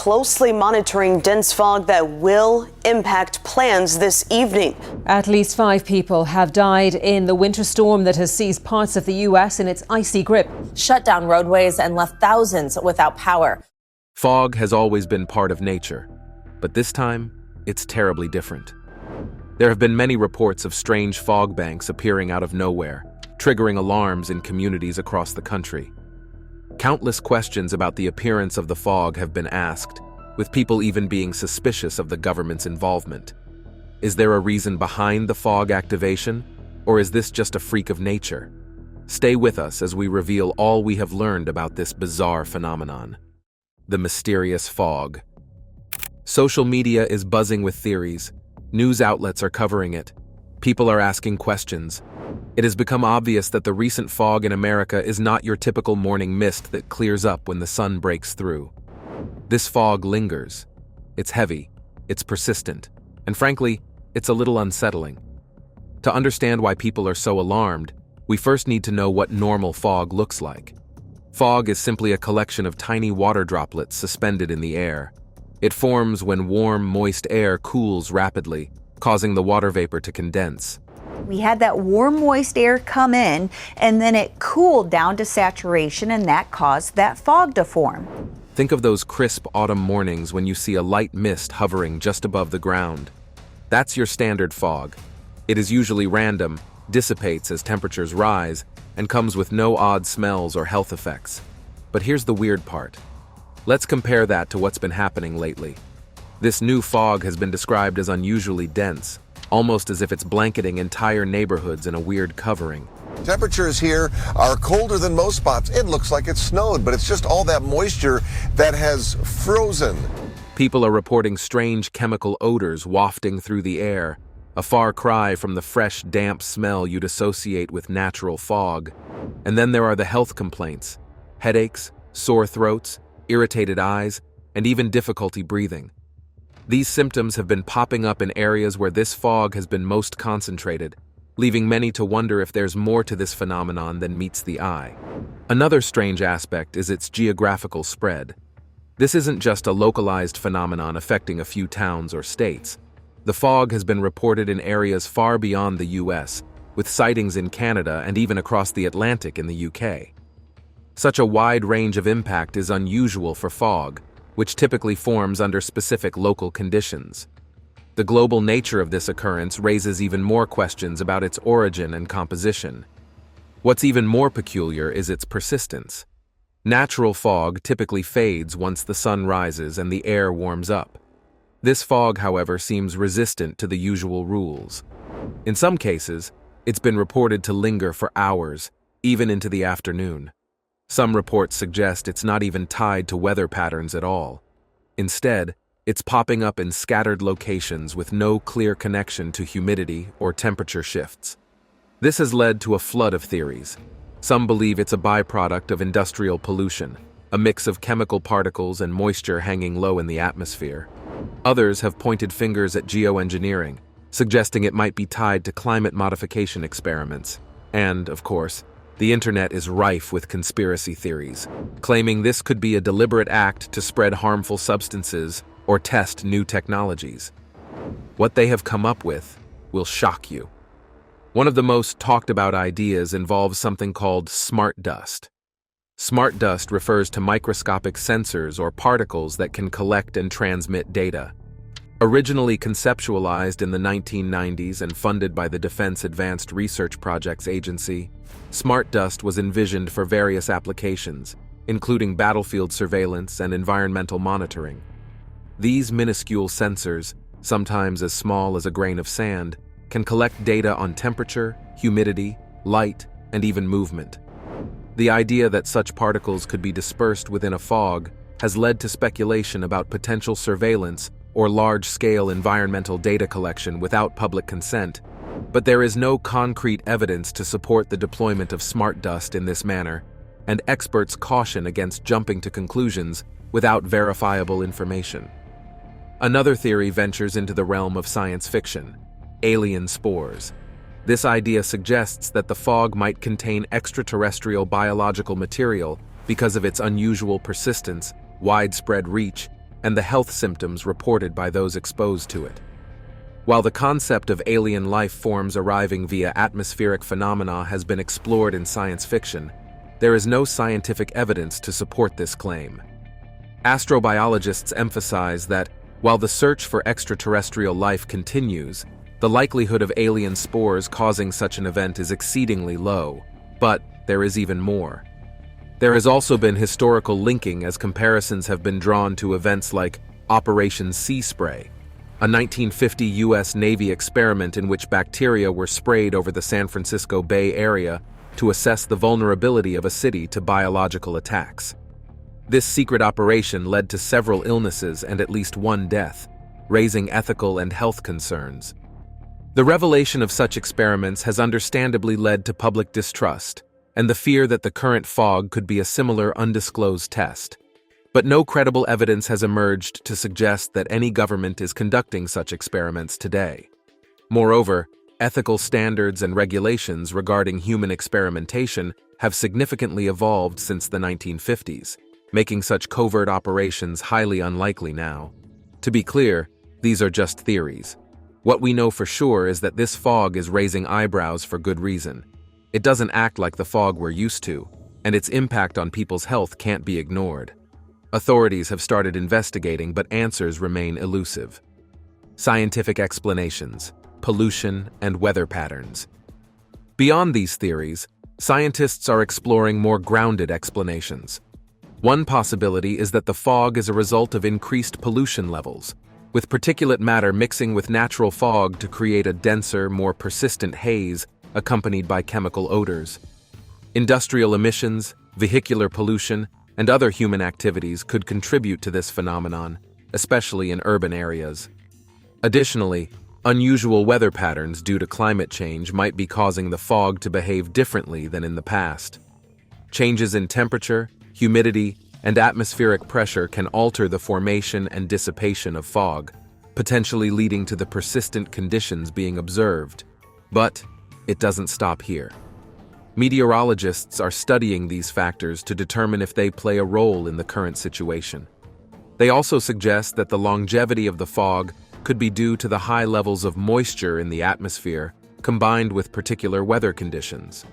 closely monitoring dense fog that will impact plans this evening. At least 5 people have died in the winter storm that has seized parts of the U.S. in its icy grip. Shut down roadways and left thousands without power. Fog has always been part of nature, but this time, it's terribly different. There have been many reports of strange fog banks appearing out of nowhere, triggering alarms in communities across the country. Countless questions about the appearance of the fog have been asked, with people even being suspicious of the government's involvement. Is there a reason behind the fog activation, or is this just a freak of nature? Stay with us as we reveal all we have learned about this bizarre phenomenon. The mysterious fog. Social media is buzzing with theories. News outlets are covering it. People are asking questions. It has become obvious that the recent fog in America is not your typical morning mist that clears up when the sun breaks through. This fog lingers. It's heavy, it's persistent, and frankly, it's a little unsettling. To understand why people are so alarmed, we first need to know what normal fog looks like. Fog is simply a collection of tiny water droplets suspended in the air. It forms when warm, moist air cools rapidly, causing the water vapor to condense. We had that warm, moist air come in, and then it cooled down to saturation, and that caused that fog to form. Think of those crisp autumn mornings when you see a light mist hovering just above the ground. That's your standard fog. It is usually random, dissipates as temperatures rise, and comes with no odd smells or health effects. But here's the weird part. Let's compare that to what's been happening lately. This new fog has been described as unusually dense, almost as if it's blanketing entire neighborhoods in a weird covering. Temperatures here are colder than most spots. It looks like it snowed, but it's just all that moisture that has frozen. People are reporting strange chemical odors wafting through the air, a far cry from the fresh, damp smell you'd associate with natural fog. And then there are the health complaints: headaches, sore throats, irritated eyes, and even difficulty breathing. These symptoms have been popping up in areas where this fog has been most concentrated, leaving many to wonder if there's more to this phenomenon than meets the eye. Another strange aspect is its geographical spread. This isn't just a localized phenomenon affecting a few towns or states. The fog has been reported in areas far beyond the US, with sightings in Canada and even across the Atlantic in the UK. Such a wide range of impact is unusual for fog, which typically forms under specific local conditions. The global nature of this occurrence raises even more questions about its origin and composition. What's even more peculiar is its persistence. Natural fog typically fades once the sun rises and the air warms up. This fog, however, seems resistant to the usual rules. In some cases, it's been reported to linger for hours, even into the afternoon. Some reports suggest it's not even tied to weather patterns at all. Instead, it's popping up in scattered locations with no clear connection to humidity or temperature shifts. This has led to a flood of theories. Some believe it's a byproduct of industrial pollution, a mix of chemical particles and moisture hanging low in the atmosphere. Others have pointed fingers at geoengineering, suggesting it might be tied to climate modification experiments. And, of course, the internet is rife with conspiracy theories, claiming this could be a deliberate act to spread harmful substances or test new technologies. What they have come up with will shock you. One of the most talked about ideas involves something called smart dust. Smart dust refers to microscopic sensors or particles that can collect and transmit data. Originally conceptualized in the 1990s and funded by the Defense Advanced Research Projects Agency, smart dust was envisioned for various applications, including battlefield surveillance and environmental monitoring. These minuscule sensors, sometimes as small as a grain of sand, can collect data on temperature, humidity, light, and even movement. The idea that such particles could be dispersed within a fog has led to speculation about potential surveillance or large-scale environmental data collection without public consent, but there is no concrete evidence to support the deployment of smart dust in this manner, and experts caution against jumping to conclusions without verifiable information. Another theory ventures into the realm of science fiction: alien spores. This idea suggests that the fog might contain extraterrestrial biological material because of its unusual persistence, widespread reach, and the health symptoms reported by those exposed to it. While the concept of alien life forms arriving via atmospheric phenomena has been explored in science fiction, there is no scientific evidence to support this claim. Astrobiologists emphasize that, while the search for extraterrestrial life continues, the likelihood of alien spores causing such an event is exceedingly low. But there is even more. There has also been historical linking as comparisons have been drawn to events like Operation Sea Spray, a 1950 U.S. Navy experiment in which bacteria were sprayed over the San Francisco Bay Area to assess the vulnerability of a city to biological attacks. This secret operation led to several illnesses and at least one death, raising ethical and health concerns. The revelation of such experiments has understandably led to public distrust and the fear that the current fog could be a similar undisclosed test. But no credible evidence has emerged to suggest that any government is conducting such experiments today. Moreover, ethical standards and regulations regarding human experimentation have significantly evolved since the 1950s, making such covert operations highly unlikely now. To be clear, these are just theories. What we know for sure is that this fog is raising eyebrows for good reason. It doesn't act like the fog we're used to, and its impact on people's health can't be ignored. Authorities have started investigating, but answers remain elusive. Scientific explanations, pollution, and weather patterns. Beyond these theories, scientists are exploring more grounded explanations. One possibility is that the fog is a result of increased pollution levels, with particulate matter mixing with natural fog to create a denser, more persistent haze accompanied by chemical odors. Industrial emissions, vehicular pollution, and other human activities could contribute to this phenomenon, especially in urban areas. Additionally, unusual weather patterns due to climate change might be causing the fog to behave differently than in the past. Changes in temperature, humidity, and atmospheric pressure can alter the formation and dissipation of fog, potentially leading to the persistent conditions being observed. But it doesn't stop here. Meteorologists are studying these factors to determine if they play a role in the current situation. They also suggest that the longevity of the fog could be due to the high levels of moisture in the atmosphere combined with particular weather conditions.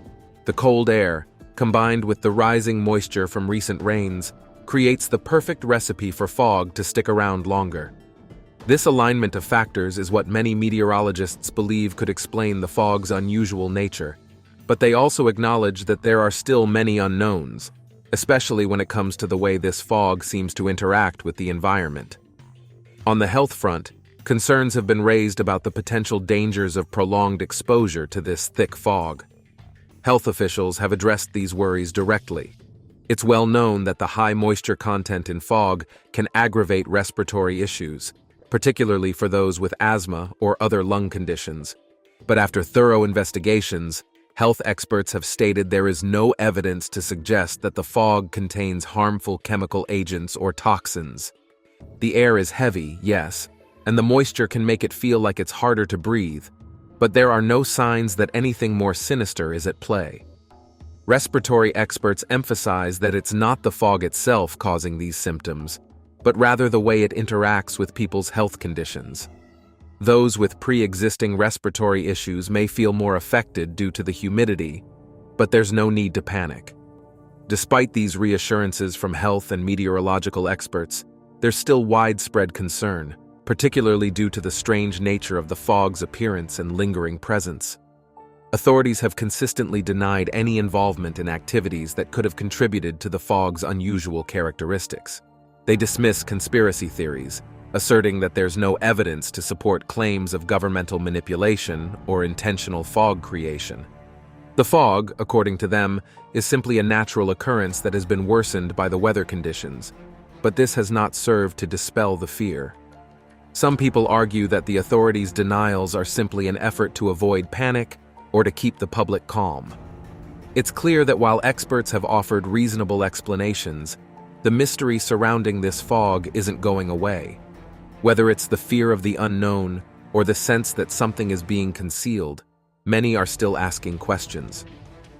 The cold air, combined with the rising moisture from recent rains, creates the perfect recipe for fog to stick around longer. This alignment of factors is what many meteorologists believe could explain the fog's unusual nature, but they also acknowledge that there are still many unknowns, especially when it comes to the way this fog seems to interact with the environment. On the health front, concerns have been raised about the potential dangers of prolonged exposure to this thick fog. Health officials have addressed these worries directly. It's well known that the high moisture content in fog can aggravate respiratory issues, particularly for those with asthma or other lung conditions. But after thorough investigations, health experts have stated there is no evidence to suggest that the fog contains harmful chemical agents or toxins. The air is heavy, yes, and the moisture can make it feel like it's harder to breathe, but there are no signs that anything more sinister is at play. Respiratory experts emphasize that it's not the fog itself causing these symptoms, but rather the way it interacts with people's health conditions. Those with pre-existing respiratory issues may feel more affected due to the humidity, but there's no need to panic. Despite these reassurances from health and meteorological experts, there's still widespread concern, particularly due to the strange nature of the fog's appearance and lingering presence. Authorities have consistently denied any involvement in activities that could have contributed to the fog's unusual characteristics. They dismiss conspiracy theories, asserting that there's no evidence to support claims of governmental manipulation or intentional fog creation. The fog, according to them, is simply a natural occurrence that has been worsened by the weather conditions, but this has not served to dispel the fear. Some people argue that the authorities' denials are simply an effort to avoid panic or to keep the public calm. It's clear that while experts have offered reasonable explanations, the mystery surrounding this fog isn't going away. Whether it's the fear of the unknown or the sense that something is being concealed, many are still asking questions.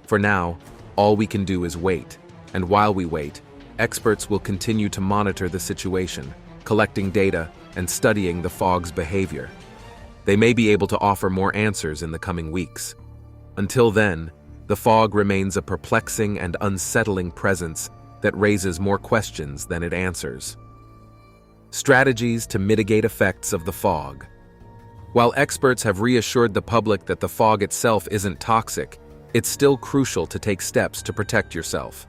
For now, all we can do is wait, and while we wait, experts will continue to monitor the situation, collecting data, and studying the fog's behavior. They may be able to offer more answers in the coming weeks. Until then, the fog remains a perplexing and unsettling presence that raises more questions than it answers. Strategies to mitigate effects of the fog. While experts have reassured the public that the fog itself isn't toxic, it's still crucial to take steps to protect yourself.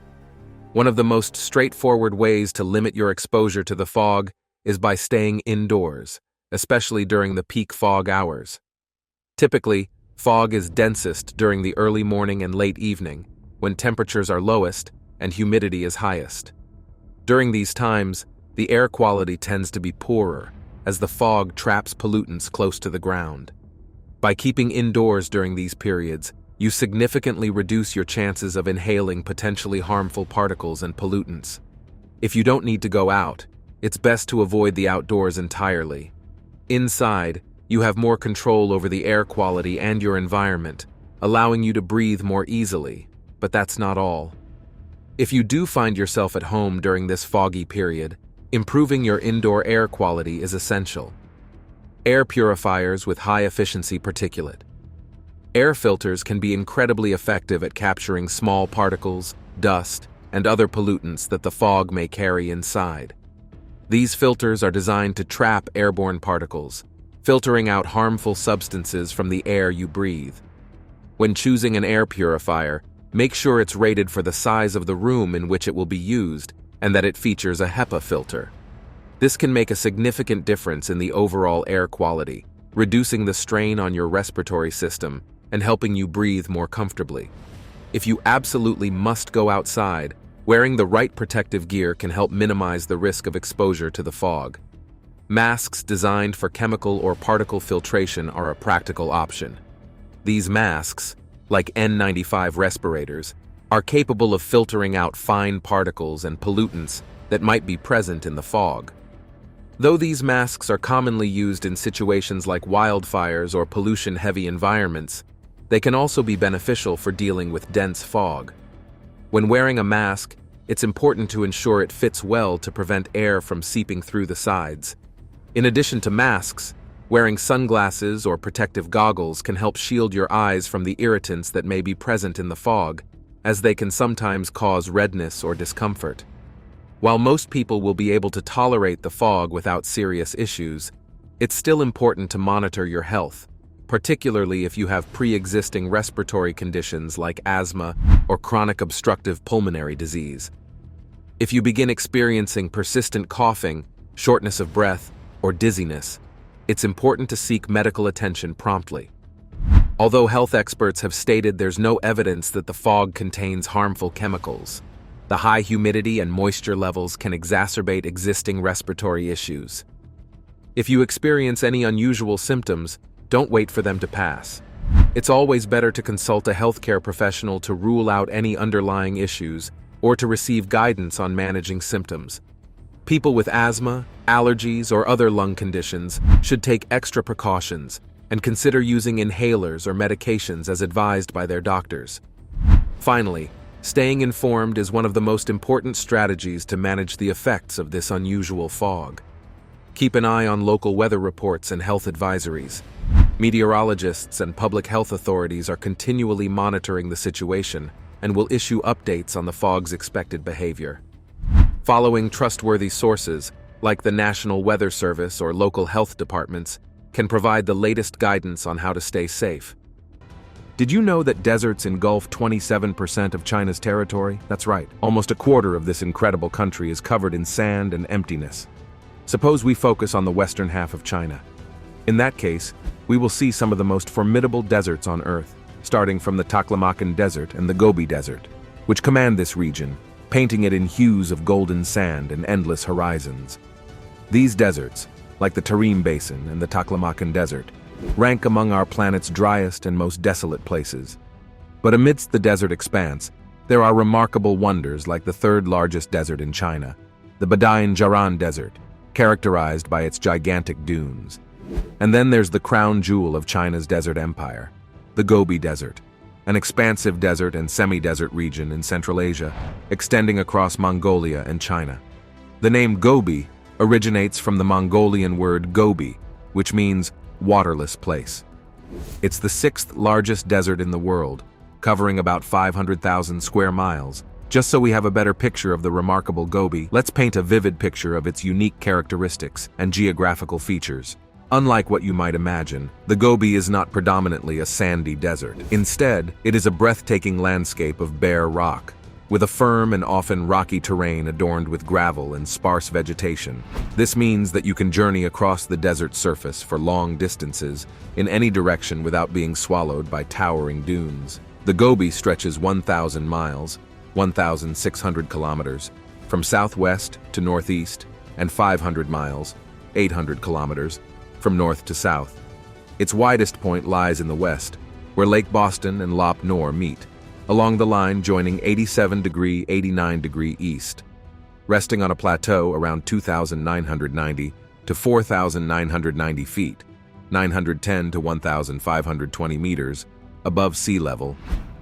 One of the most straightforward ways to limit your exposure to the fog is by staying indoors, especially during the peak fog hours. Typically, fog is densest during the early morning and late evening, when temperatures are lowest and humidity is highest. During these times, the air quality tends to be poorer, as the fog traps pollutants close to the ground. By keeping indoors during these periods, you significantly reduce your chances of inhaling potentially harmful particles and pollutants. If you don't need to go out, it's best to avoid the outdoors entirely. Inside, you have more control over the air quality and your environment, allowing you to breathe more easily, but that's not all. If you do find yourself at home during this foggy period, improving your indoor air quality is essential. Air purifiers with high-efficiency particulate. Air filters can be incredibly effective at capturing small particles, dust, and other pollutants that the fog may carry inside. These filters are designed to trap airborne particles, filtering out harmful substances from the air you breathe. When choosing an air purifier, make sure it's rated for the size of the room in which it will be used and that it features a HEPA filter. This can make a significant difference in the overall air quality, reducing the strain on your respiratory system and helping you breathe more comfortably. If you absolutely must go outside, wearing the right protective gear can help minimize the risk of exposure to the fog. Masks designed for chemical or particle filtration are a practical option. These masks, like N95 respirators, are capable of filtering out fine particles and pollutants that might be present in the fog. Though these masks are commonly used in situations like wildfires or pollution-heavy environments, they can also be beneficial for dealing with dense fog. When wearing a mask, it's important to ensure it fits well to prevent air from seeping through the sides. In addition to masks, wearing sunglasses or protective goggles can help shield your eyes from the irritants that may be present in the fog, as they can sometimes cause redness or discomfort. While most people will be able to tolerate the fog without serious issues, it's still important to monitor your health, particularly if you have pre-existing respiratory conditions like asthma or chronic obstructive pulmonary disease. If you begin experiencing persistent coughing, shortness of breath, or dizziness, it's important to seek medical attention promptly. Although health experts have stated there's no evidence that the fog contains harmful chemicals, the high humidity and moisture levels can exacerbate existing respiratory issues. If you experience any unusual symptoms, don't wait for them to pass. It's always better to consult a healthcare professional to rule out any underlying issues or to receive guidance on managing symptoms. People with asthma, allergies, or other lung conditions should take extra precautions and consider using inhalers or medications as advised by their doctors. Finally, staying informed is one of the most important strategies to manage the effects of this unusual fog. Keep an eye on local weather reports and health advisories. Meteorologists and public health authorities are continually monitoring the situation and will issue updates on the fog's expected behavior. Following trustworthy sources, like the National Weather Service or local health departments, can provide the latest guidance on how to stay safe. Did you know that deserts engulf 27% of China's territory? That's right, almost a quarter of this incredible country is covered in sand and emptiness. Suppose we focus on the western half of China. In that case, we will see some of the most formidable deserts on Earth, starting from the Taklamakan Desert and the Gobi Desert, which command this region, painting it in hues of golden sand and endless horizons. These deserts, like the Tarim Basin and the Taklamakan Desert, rank among our planet's driest and most desolate places. But amidst the desert expanse, there are remarkable wonders like the third largest desert in China, the Badain Jaran Desert, characterized by its gigantic dunes. And then there's the crown jewel of China's desert empire, the Gobi Desert, an expansive desert and semi-desert region in Central Asia, extending across Mongolia and China. The name Gobi originates from the Mongolian word Gobi, which means waterless place. It's the sixth largest desert in the world, covering about 500,000 square miles. Just so we have a better picture of the remarkable Gobi, let's paint a vivid picture of its unique characteristics and geographical features. Unlike what you might imagine, the Gobi is not predominantly a sandy desert. Instead, it is a breathtaking landscape of bare rock, with a firm and often rocky terrain adorned with gravel and sparse vegetation. This means that you can journey across the desert surface for long distances in any direction without being swallowed by towering dunes. The Gobi stretches 1,000 miles, 1,600 kilometers, from southwest to northeast, and 500 miles, 800 kilometers, from north to south. Its widest point lies in the west, where Lake Boston and Lop Nor meet, along the line joining 87°–89° east, resting on a plateau around 2,990 to 4,990 feet, 910 to 1,520 meters, above sea level.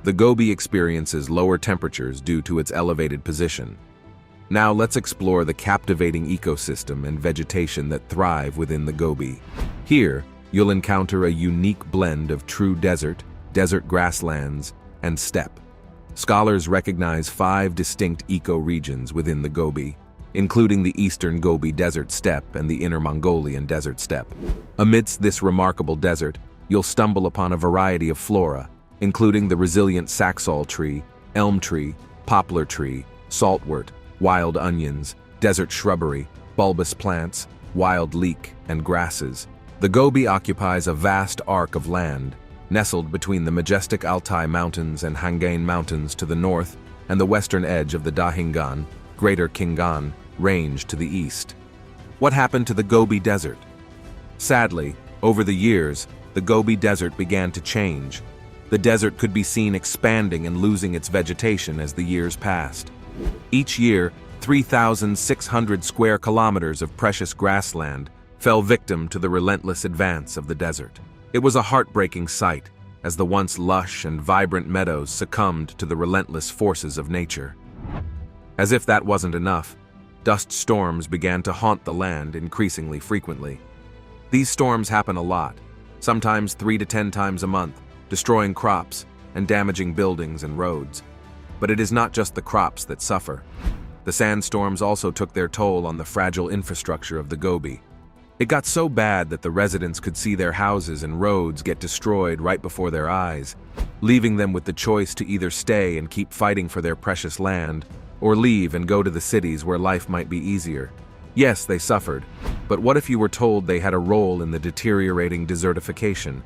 The Gobi experiences lower temperatures due to its elevated position. Now let's explore the captivating ecosystem and vegetation that thrive within the Gobi. Here, you'll encounter a unique blend of true desert, desert grasslands, and steppe. Scholars recognize 5 distinct ecoregions within the Gobi, including the eastern Gobi Desert steppe and the inner Mongolian desert steppe. Amidst this remarkable desert, you'll stumble upon a variety of flora, including the resilient saxaul tree, elm tree, poplar tree, saltwort, wild onions, desert shrubbery, bulbous plants, wild leek, and grasses. The Gobi occupies a vast arc of land, nestled between the majestic Altai Mountains and Hangane Mountains to the north and the western edge of the Dahingan, Greater Khingan, range to the east. What happened to the Gobi Desert? Sadly, over the years, the Gobi Desert began to change. The desert could be seen expanding and losing its vegetation as the years passed. Each year, 3,600 square kilometers of precious grassland fell victim to the relentless advance of the desert. It was a heartbreaking sight, as the once lush and vibrant meadows succumbed to the relentless forces of nature. As if that wasn't enough, dust storms began to haunt the land increasingly frequently. These storms happen a lot, sometimes 3 to 10 times a month, destroying crops and damaging buildings and roads. But it is not just the crops that suffer. The sandstorms also took their toll on the fragile infrastructure of the Gobi. It got so bad that the residents could see their houses and roads get destroyed right before their eyes, leaving them with the choice to either stay and keep fighting for their precious land, or leave and go to the cities where life might be easier. Yes, they suffered, but what if you were told they had a role in the deteriorating desertification?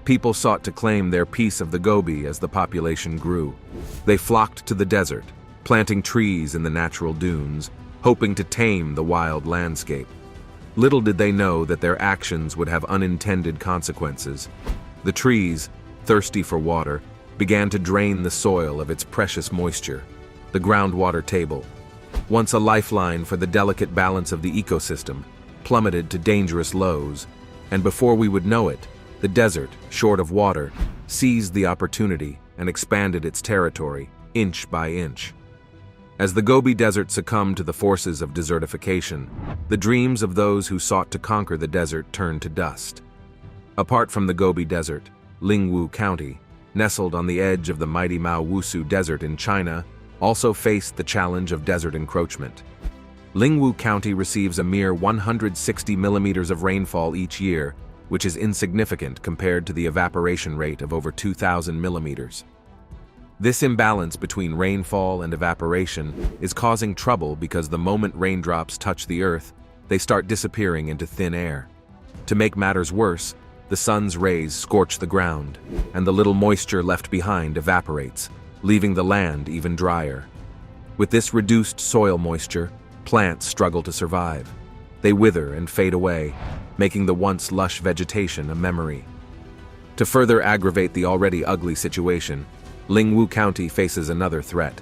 People sought to claim their piece of the Gobi as the population grew. They flocked to the desert, planting trees in the natural dunes, hoping to tame the wild landscape. Little did they know that their actions would have unintended consequences. The trees, thirsty for water, began to drain the soil of its precious moisture. The groundwater table, once a lifeline for the delicate balance of the ecosystem, plummeted to dangerous lows, and before we would know it, the desert, short of water, seized the opportunity and expanded its territory, inch by inch. As the Gobi Desert succumbed to the forces of desertification, the dreams of those who sought to conquer the desert turned to dust. Apart from the Gobi Desert, Lingwu County, nestled on the edge of the mighty Mao Wusu Desert in China, also faced the challenge of desert encroachment. Lingwu County receives a mere 160 millimeters of rainfall each year, which is insignificant compared to the evaporation rate of over 2,000 millimeters. This imbalance between rainfall and evaporation is causing trouble because the moment raindrops touch the earth, they start disappearing into thin air. To make matters worse, the sun's rays scorch the ground, and the little moisture left behind evaporates, leaving the land even drier. With this reduced soil moisture, plants struggle to survive. They wither and fade away, making the once lush vegetation a memory. To further aggravate the already ugly situation, Lingwu County faces another threat.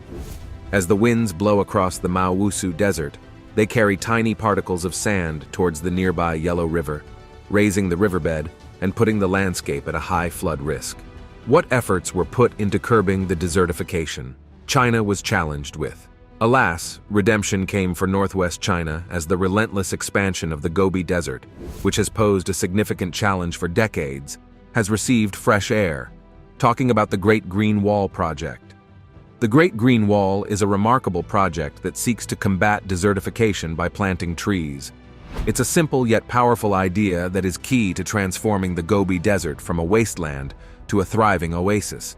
As the winds blow across the Mao Wusu Desert, they carry tiny particles of sand towards the nearby Yellow River, raising the riverbed and putting the landscape at a high flood risk. What efforts were put into curbing the desertification? China was challenged with Alas, redemption came for northwest China as the relentless expansion of the Gobi Desert, which has posed a significant challenge for decades, has received fresh air. Talking about the Great Green Wall Project. The Great Green Wall is a remarkable project that seeks to combat desertification by planting trees. It's a simple yet powerful idea that is key to transforming the Gobi Desert from a wasteland to a thriving oasis.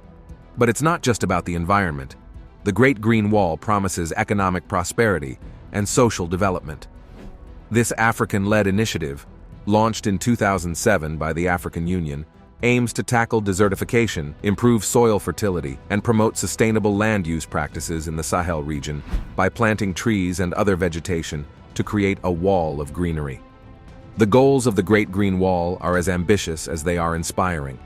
But it's not just about the environment. The Great Green Wall promises economic prosperity and social development. This African-led initiative, launched in 2007 by the African Union, aims to tackle desertification, improve soil fertility, and promote sustainable land use practices in the Sahel region by planting trees and other vegetation to create a wall of greenery. The goals of the Great Green Wall are as ambitious as they are inspiring.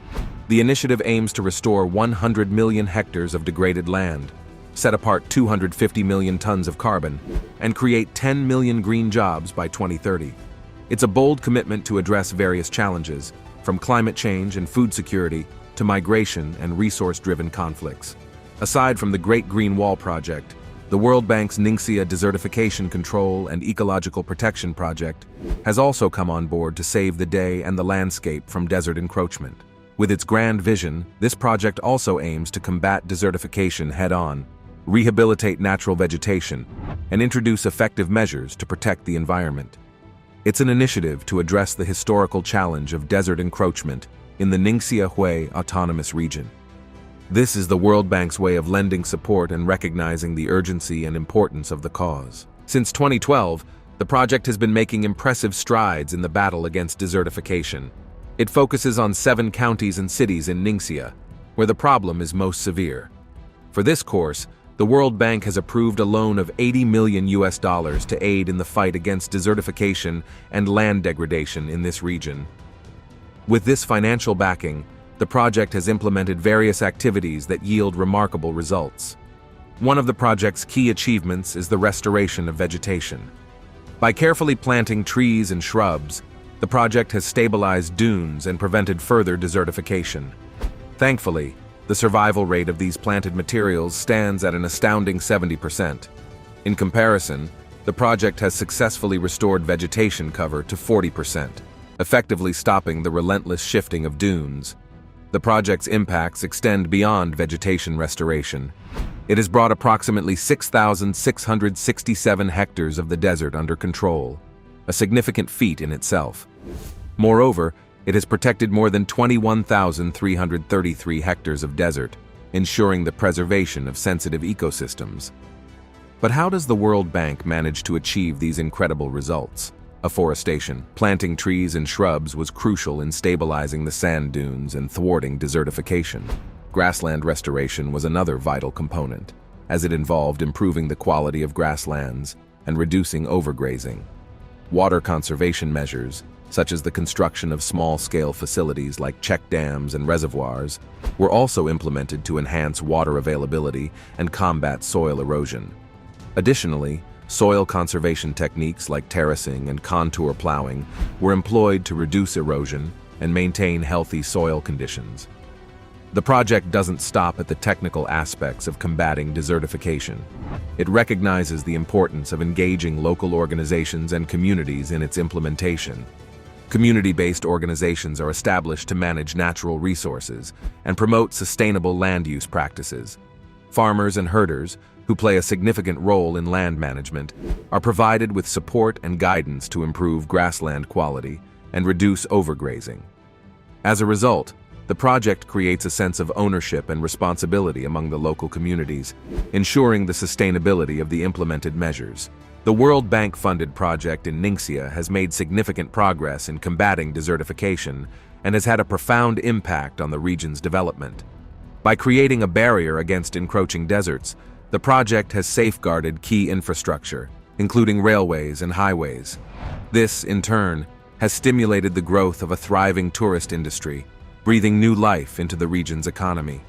The initiative aims to restore 100 million hectares of degraded land, set apart 250 million tons of carbon, and create 10 million green jobs by 2030. It's a bold commitment to address various challenges, from climate change and food security to migration and resource-driven conflicts. Aside from the Great Green Wall Project, the World Bank's Ningxia Desertification Control and Ecological Protection Project has also come on board to save the day and the landscape from desert encroachment. With its grand vision, this project also aims to combat desertification head-on, rehabilitate natural vegetation, and introduce effective measures to protect the environment. It's an initiative to address the historical challenge of desert encroachment in the Ningxia Hui Autonomous Region. This is the World Bank's way of lending support and recognizing the urgency and importance of the cause. Since 2012, the project has been making impressive strides in the battle against desertification. It focuses on 7 counties and cities in Ningxia, where the problem is most severe. For this course, the World Bank has approved a loan of $80 million to aid in the fight against desertification and land degradation in this region. With this financial backing, the project has implemented various activities that yield remarkable results. One of the project's key achievements is the restoration of vegetation. By carefully planting trees and shrubs, the project has stabilized dunes and prevented further desertification. Thankfully, the survival rate of these planted materials stands at an astounding 70%. In comparison, the project has successfully restored vegetation cover to 40%, effectively stopping the relentless shifting of dunes. The project's impacts extend beyond vegetation restoration. It has brought approximately 6,667 hectares of the desert under control, a significant feat in itself. Moreover, it has protected more than 21,333 hectares of desert, ensuring the preservation of sensitive ecosystems. But how does the World Bank manage to achieve these incredible results? Afforestation, planting trees and shrubs, was crucial in stabilizing the sand dunes and thwarting desertification. Grassland restoration was another vital component, as it involved improving the quality of grasslands and reducing overgrazing. Water conservation measures, such as the construction of small-scale facilities like check dams and reservoirs, were also implemented to enhance water availability and combat soil erosion. Additionally, soil conservation techniques like terracing and contour plowing were employed to reduce erosion and maintain healthy soil conditions. The project doesn't stop at the technical aspects of combating desertification. It recognizes the importance of engaging local organizations and communities in its implementation. Community-based organizations are established to manage natural resources and promote sustainable land use practices. Farmers and herders, who play a significant role in land management, are provided with support and guidance to improve grassland quality and reduce overgrazing. As a result, the project creates a sense of ownership and responsibility among the local communities, ensuring the sustainability of the implemented measures. The World Bank-funded project in Ningxia has made significant progress in combating desertification and has had a profound impact on the region's development. By creating a barrier against encroaching deserts, the project has safeguarded key infrastructure, including railways and highways. This, in turn, has stimulated the growth of a thriving tourist industry, breathing new life into the region's economy.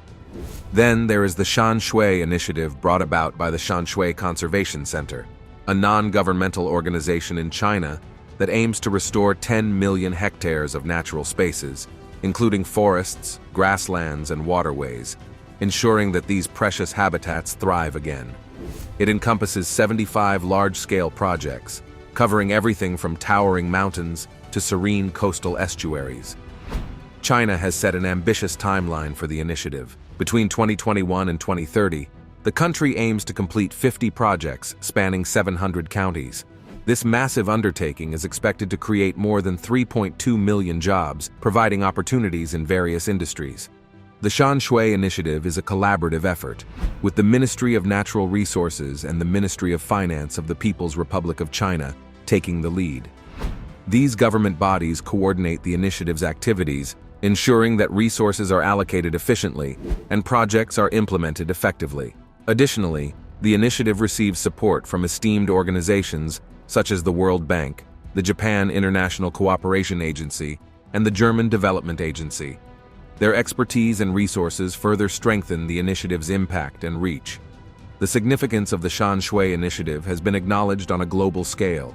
Then there is the Shan initiative brought about by the Shan Conservation Center, a non-governmental organization in China that aims to restore 10 million hectares of natural spaces, including forests, grasslands, and waterways, ensuring that these precious habitats thrive again. It encompasses 75 large-scale projects, covering everything from towering mountains to serene coastal estuaries. China has set an ambitious timeline for the initiative. Between 2021 and 2030, the country aims to complete 50 projects spanning 700 counties. This massive undertaking is expected to create more than 3.2 million jobs, providing opportunities in various industries. The Shan initiative is a collaborative effort, with the Ministry of Natural Resources and the Ministry of Finance of the People's Republic of China taking the lead. These government bodies coordinate the initiative's activities, ensuring that resources are allocated efficiently and projects are implemented effectively. Additionally, the initiative receives support from esteemed organizations such as the World Bank, the Japan International Cooperation Agency, and the German Development Agency. Their expertise and resources further strengthen the initiative's impact and reach. The significance of the Shan initiative has been acknowledged on a global scale.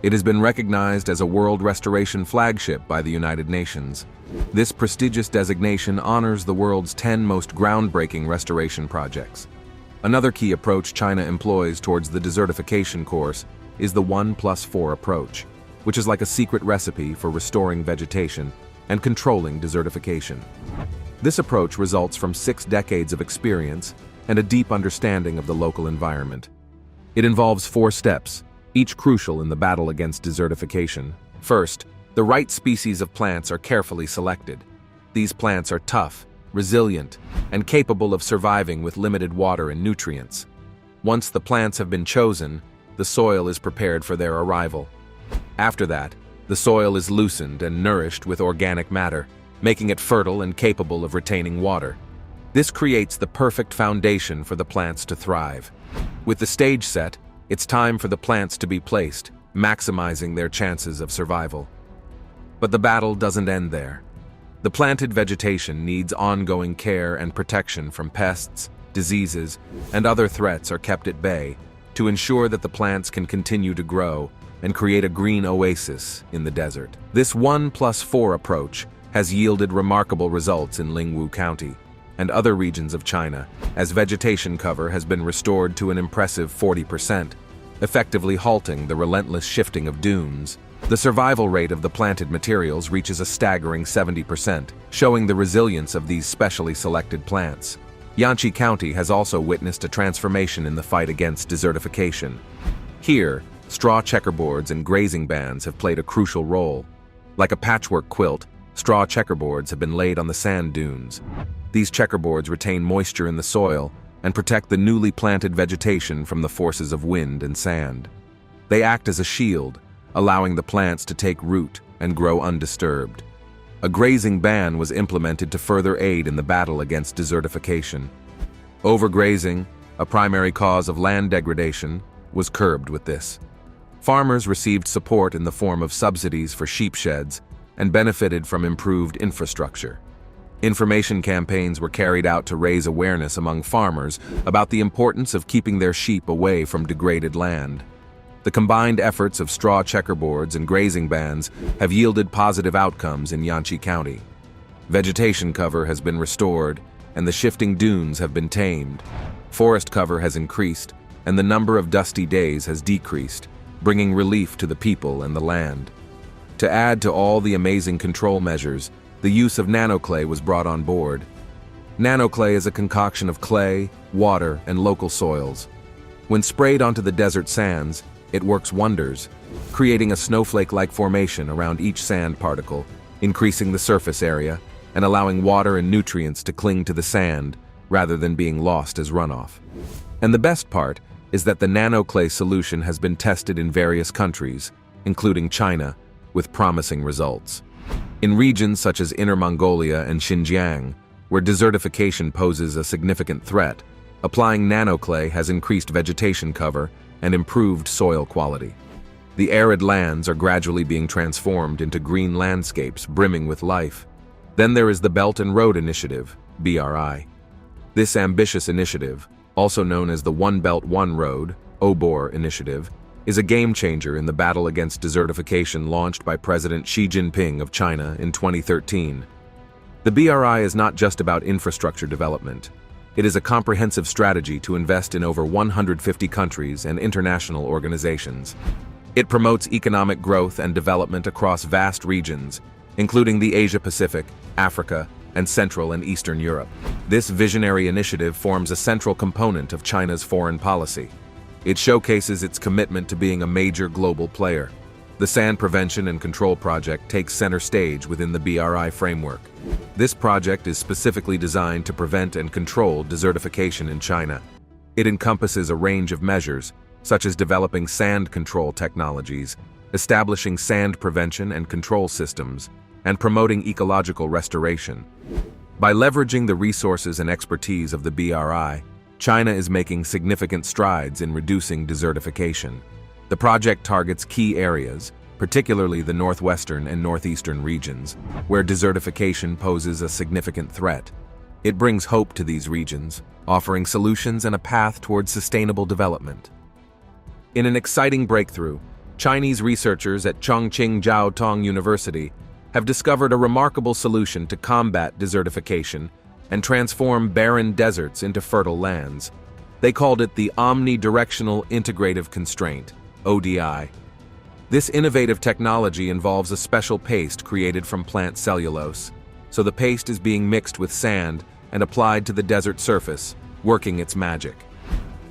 It has been recognized as a World Restoration Flagship by the United Nations. This prestigious designation honors the world's 10 most groundbreaking restoration projects. Another key approach China employs towards the desertification course is the 1+4 approach, which is like a secret recipe for restoring vegetation and controlling desertification. This approach results from 6 decades of experience and a deep understanding of the local environment. It involves 4 steps, each crucial in the battle against desertification. First, the right species of plants are carefully selected. These plants are tough, resilient, and capable of surviving with limited water and nutrients. Once the plants have been chosen, the soil is prepared for their arrival. After that, the soil is loosened and nourished with organic matter, making it fertile and capable of retaining water. This creates the perfect foundation for the plants to thrive. With the stage set, it's time for the plants to be placed, maximizing their chances of survival. But the battle doesn't end there. The planted vegetation needs ongoing care and protection from pests, diseases, and other threats are kept at bay to ensure that the plants can continue to grow and create a green oasis in the desert. This 1+4 approach has yielded remarkable results in Lingwu County and other regions of China, as vegetation cover has been restored to an impressive 40%, effectively halting the relentless shifting of dunes. The survival rate of the planted materials reaches a staggering 70%, showing the resilience of these specially selected plants. Yanqi County has also witnessed a transformation in the fight against desertification. Here, straw checkerboards and grazing bands have played a crucial role. Like a patchwork quilt, straw checkerboards have been laid on the sand dunes. These checkerboards retain moisture in the soil and protect the newly planted vegetation from the forces of wind and sand. They act as a shield, allowing the plants to take root and grow undisturbed. A grazing ban was implemented to further aid in the battle against desertification. Overgrazing, a primary cause of land degradation, was curbed with this. Farmers received support in the form of subsidies for sheep sheds and benefited from improved infrastructure. Information campaigns were carried out to raise awareness among farmers about the importance of keeping their sheep away from degraded land. The combined efforts of straw checkerboards and grazing bans have yielded positive outcomes in Yanqi County. Vegetation cover has been restored, and the shifting dunes have been tamed. Forest cover has increased, and the number of dusty days has decreased, bringing relief to the people and the land. To add to all the amazing control measures, the use of nanoclay was brought on board. Nanoclay is a concoction of clay, water, and local soils. When sprayed onto the desert sands, it works wonders, creating a snowflake-like formation around each sand particle, increasing the surface area and allowing water and nutrients to cling to the sand rather than being lost as runoff. And the best part is that the nanoclay solution has been tested in various countries, including China, with promising results. In regions such as Inner Mongolia and Xinjiang, where desertification poses a significant threat, applying nanoclay has increased vegetation cover and improved soil quality. The arid lands are gradually being transformed into green landscapes brimming with life. Then there is the Belt and Road Initiative, BRI. This ambitious initiative, also known as the One Belt One Road, OBOR initiative, is a game-changer in the battle against desertification launched by President Xi Jinping of China in 2013. The BRI is not just about infrastructure development. It is a comprehensive strategy to invest in over 150 countries and international organizations. It promotes economic growth and development across vast regions, including the Asia-Pacific, Africa, and Central and Eastern Europe. This visionary initiative forms a central component of China's foreign policy. It showcases its commitment to being a major global player. The Sand Prevention and Control Project takes center stage within the BRI framework. This project is specifically designed to prevent and control desertification in China. It encompasses a range of measures, such as developing sand control technologies, establishing sand prevention and control systems, and promoting ecological restoration. By leveraging the resources and expertise of the BRI, China is making significant strides in reducing desertification. The project targets key areas, particularly the northwestern and northeastern regions, where desertification poses a significant threat. It brings hope to these regions, offering solutions and a path towards sustainable development. In an exciting breakthrough, Chinese researchers at Chongqing Jiao Tong University have discovered a remarkable solution to combat desertification and transform barren deserts into fertile lands. They called it the Omnidirectional Integrative Constraint, ODI. This innovative technology involves a special paste created from plant cellulose, so the paste is being mixed with sand and applied to the desert surface, working its magic.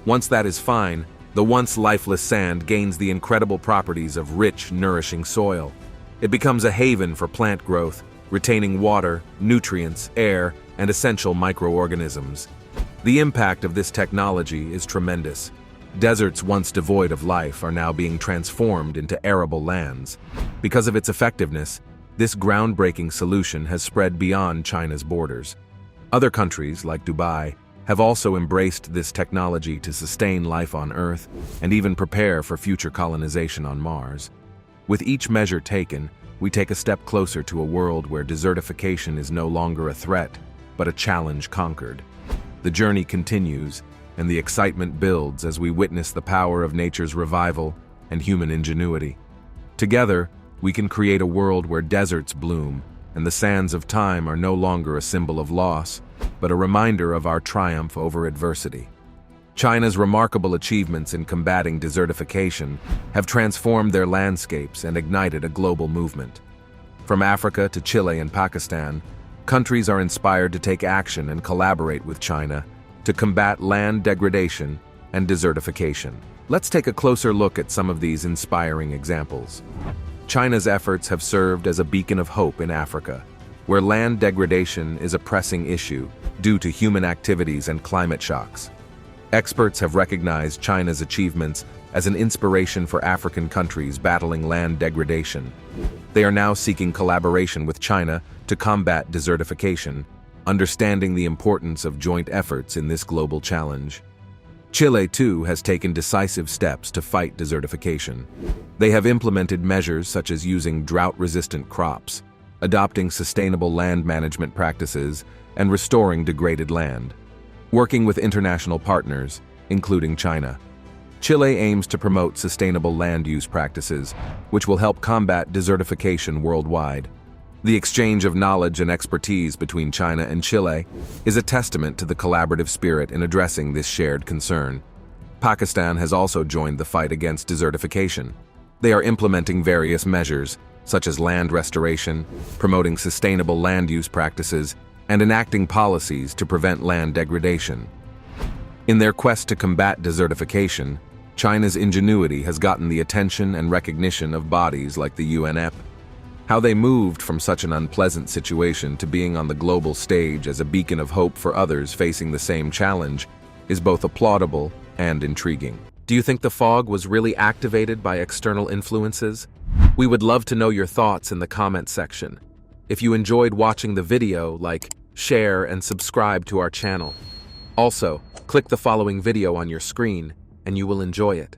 Once that is fine, the once lifeless sand gains the incredible properties of rich, nourishing soil. It becomes a haven for plant growth, retaining water, nutrients, air, and essential microorganisms. The impact of this technology is tremendous. Deserts once devoid of life are now being transformed into arable lands. Because of its effectiveness, this groundbreaking solution has spread beyond China's borders. Other countries, like Dubai, have also embraced this technology to sustain life on Earth and even prepare for future colonization on Mars. With each measure taken, we take a step closer to a world where desertification is no longer a threat, but a challenge conquered. The journey continues, and the excitement builds as we witness the power of nature's revival and human ingenuity. Together, we can create a world where deserts bloom, and the sands of time are no longer a symbol of loss, but a reminder of our triumph over adversity. China's remarkable achievements in combating desertification have transformed their landscapes and ignited a global movement. From Africa to Chile and Pakistan, countries are inspired to take action and collaborate with China to combat land degradation and desertification. Let's take a closer look at some of these inspiring examples. China's efforts have served as a beacon of hope in Africa, where land degradation is a pressing issue due to human activities and climate shocks. Experts have recognized China's achievements as an inspiration for African countries battling land degradation. They are now seeking collaboration with China to combat desertification, understanding the importance of joint efforts in this global challenge. Chile, too, has taken decisive steps to fight desertification. They have implemented measures such as using drought-resistant crops, adopting sustainable land management practices, and restoring degraded land. Working with international partners, including China, Chile aims to promote sustainable land use practices, which will help combat desertification worldwide. The exchange of knowledge and expertise between China and Chile is a testament to the collaborative spirit in addressing this shared concern. Pakistan has also joined the fight against desertification. They are implementing various measures, such as land restoration, promoting sustainable land use practices, and enacting policies to prevent land degradation. In their quest to combat desertification, China's ingenuity has gotten the attention and recognition of bodies like the UNEP. How they moved from such an unpleasant situation to being on the global stage as a beacon of hope for others facing the same challenge is both applaudable and intriguing. Do you think the fog was really activated by external influences? We would love to know your thoughts in the comment section. If you enjoyed watching the video, like, share, and subscribe to our channel. Also, click the following video on your screen, and you will enjoy it.